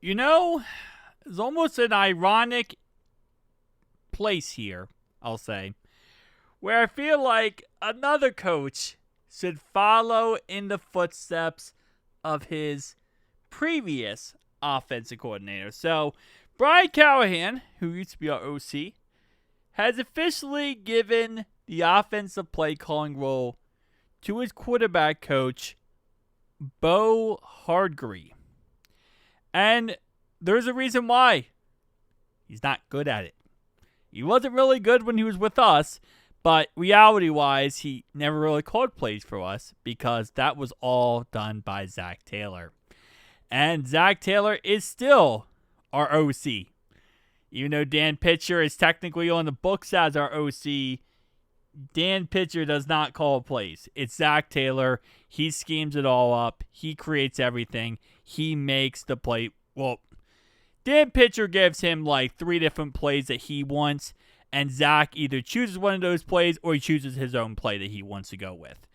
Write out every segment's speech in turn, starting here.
It's almost an ironic place here, I'll say, where I feel like another coach should follow in the footsteps of his previous offensive coordinator. So, Brian Callahan, who used to be our OC, has officially given the offensive play calling role to his quarterback coach, Bo Hardgree. And there's a reason why. He's not good at it. He wasn't really good when he was with us, but reality-wise, he never really called plays for us because that was all done by Zach Taylor. And Zach Taylor is still our OC. Even though Dan Pitcher is technically on the books as our OC, Dan Pitcher does not call plays. It's Zach Taylor. He schemes it all up. He creates everything. He makes the play. Well, Dan Pitcher gives him like 3 different plays that he wants, and Zach either chooses one of those plays or he chooses his own play that he wants to go with.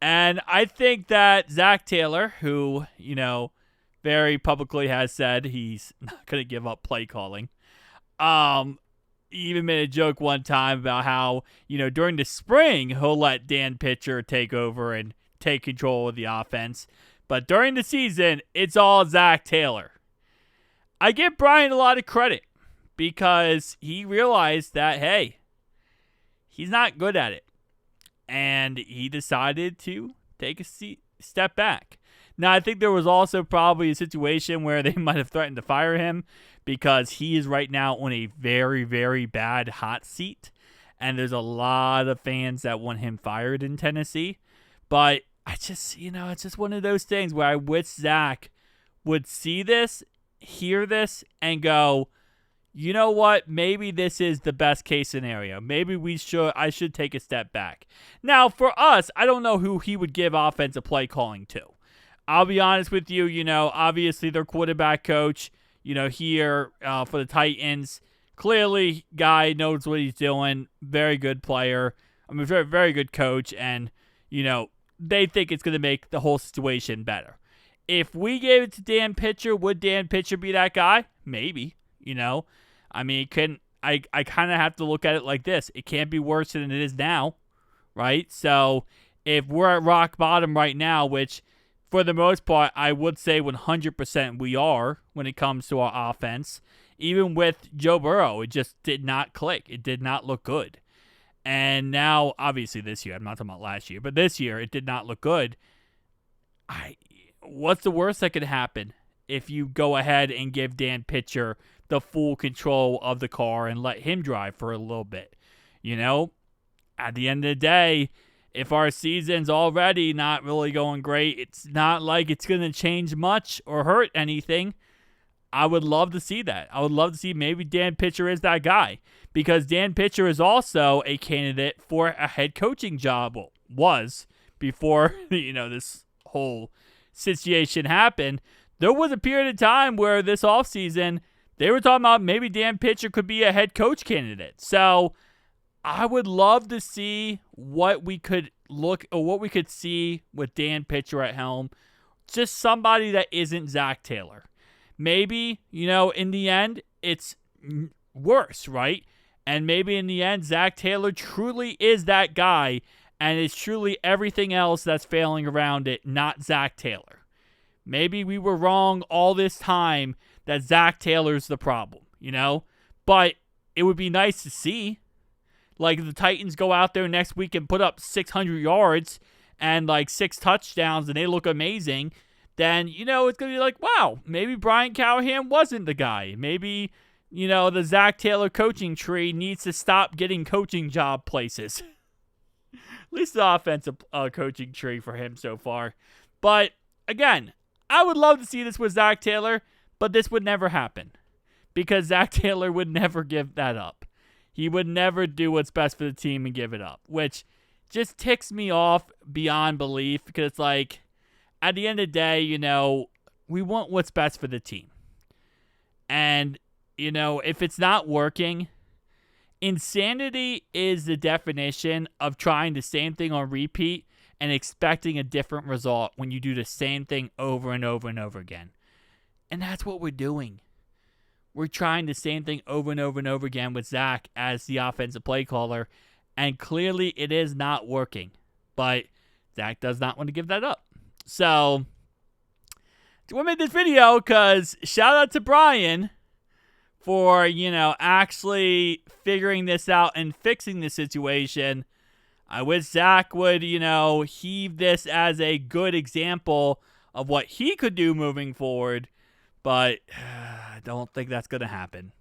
And I think that Zach Taylor, who, very publicly has said he's not going to give up play calling, he even made a joke one time about how, during the spring, he'll let Dan Pitcher take over and take control of the offense. But during the season, it's all Zach Taylor. I give Brian a lot of credit because he realized that, hey, he's not good at it. And he decided to take a step back. Now, I think there was also probably a situation where they might have threatened to fire him because he is right now on a very, very bad hot seat. And there's a lot of fans that want him fired in Tennessee. But I just, it's just one of those things where I wish Zach would see this, hear this, and go, you know what? Maybe this is the best case scenario. Maybe I should take a step back. Now, for us, I don't know who he would give offensive play calling to. I'll be honest with you, obviously their quarterback coach, here for the Titans, clearly guy knows what he's doing, very good player, very, very good coach, and, they think it's going to make the whole situation better. If we gave it to Dan Pitcher, would Dan Pitcher be that guy? Maybe, I mean, I kind of have to look at it like this. It can't be worse than it is now, right? So if we're at rock bottom right now, which for the most part, I would say 100% we are when it comes to our offense. Even with Joe Burrow, it just did not click. It did not look good. And now, obviously this year, I'm not talking about last year, but this year, it did not look good. What's the worst that could happen if you go ahead and give Dan Pitcher the full control of the car and let him drive for a little bit? At the end of the day, if our season's already not really going great, it's not like it's going to change much or hurt anything. I would love to see that. I would love to see maybe Dan Pitcher is that guy, because Dan Pitcher is also a candidate for a head coaching job. Well, was before, this whole situation happened. There was a period of time where this offseason, they were talking about maybe Dan Pitcher could be a head coach candidate. So I would love to see what we could see with Dan Pitcher at helm. Just somebody that isn't Zach Taylor. Maybe, in the end, it's worse, right? And maybe in the end, Zach Taylor truly is that guy, and it's truly everything else that's failing around it, not Zach Taylor. Maybe we were wrong all this time that Zach Taylor's the problem, But it would be nice to see. Like, if the Titans go out there next week and put up 600 yards and, 6 touchdowns and they look amazing, then, it's going to be like, wow, maybe Brian Callahan wasn't the guy. Maybe, the Zach Taylor coaching tree needs to stop getting coaching job places. At least the offensive coaching tree for him so far. But, again, I would love to see this with Zach Taylor, but this would never happen because Zach Taylor would never give that up. He would never do what's best for the team and give it up, which just ticks me off beyond belief because it's like, at the end of the day, we want what's best for the team. And, if it's not working, insanity is the definition of trying the same thing on repeat and expecting a different result when you do the same thing over and over and over again. And that's what we're doing. We're trying the same thing over and over and over again with Zach as the offensive play caller, and clearly it is not working. But Zach does not want to give that up. So, I made this video because shout out to Brian for, actually figuring this out and fixing the situation. I wish Zach would, heave this as a good example of what he could do moving forward. But I don't think that's going to happen.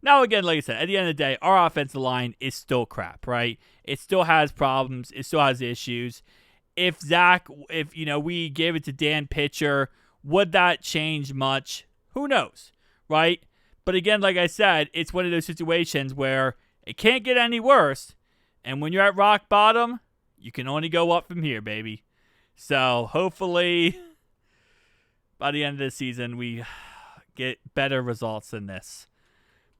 Now, again, like I said, at the end of the day, our offensive line is still crap, right? It still has problems. It still has issues. If we gave it to Dan Pitcher, would that change much? Who knows, right? But again, like I said, it's one of those situations where it can't get any worse. And when you're at rock bottom, you can only go up from here, baby. So hopefully by the end of the season, we get better results than this.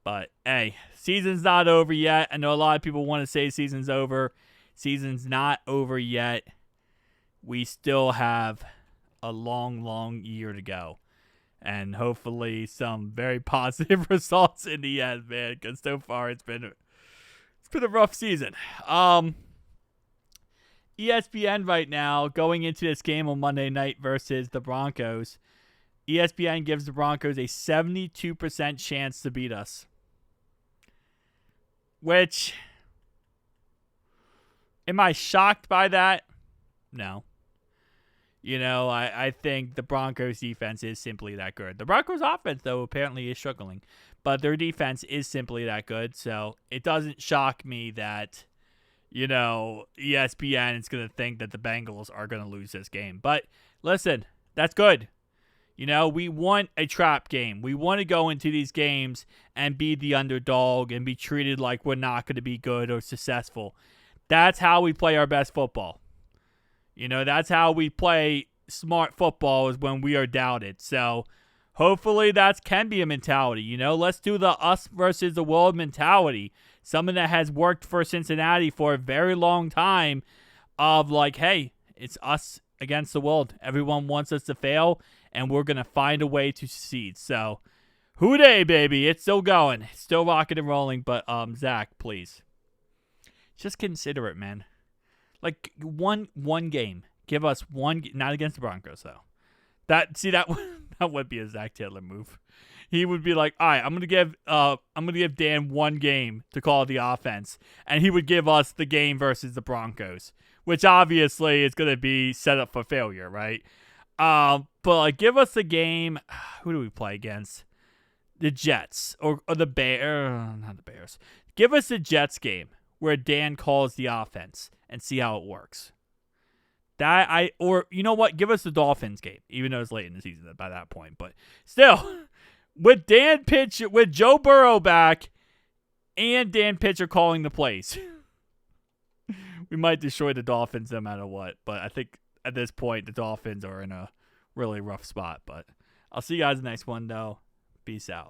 But, hey, season's not over yet. I know a lot of people want to say season's over. Season's not over yet. We still have a long, long year to go. And hopefully some very positive results in the end, man. Because so far it's been a rough season. ESPN right now, going into this game on Monday night versus the Broncos, ESPN gives the Broncos a 72% chance to beat us. Which, am I shocked by that? No. I think the Broncos defense is simply that good. The Broncos offense, though, apparently is struggling. But their defense is simply that good. So it doesn't shock me that, ESPN is going to think that the Bengals are going to lose this game. But listen, that's good. We want a trap game. We want to go into these games and be the underdog and be treated like we're not going to be good or successful. That's how we play our best football. That's how we play smart football, is when we are doubted. So hopefully that can be a mentality. Let's do the us versus the world mentality. Something that has worked for Cincinnati for a very long time, of like, hey, it's us against the world. Everyone wants us to fail, and we're going to find a way to succeed. So, hoo-day, baby. It's still going. It's still rocking and rolling. But, Zach, please. Just consider it, man. Like, one game. Give us one. Not against the Broncos, though. That would be a Zach Taylor move. He would be like, all right, I'm gonna give Dan one game to call the offense, and he would give us the game versus the Broncos, which obviously is gonna be set up for failure, right? But like, give us the game. Who do we play against? The Jets or the Bears? Not the Bears. Give us the Jets game where Dan calls the offense and see how it works. Or you know what? Give us the Dolphins game, even though it's late in the season by that point. But still, with Joe Burrow back and Dan Pitcher calling the plays, we might destroy the Dolphins no matter what. But I think at this point, the Dolphins are in a really rough spot. But I'll see you guys in the next one, though. Peace out.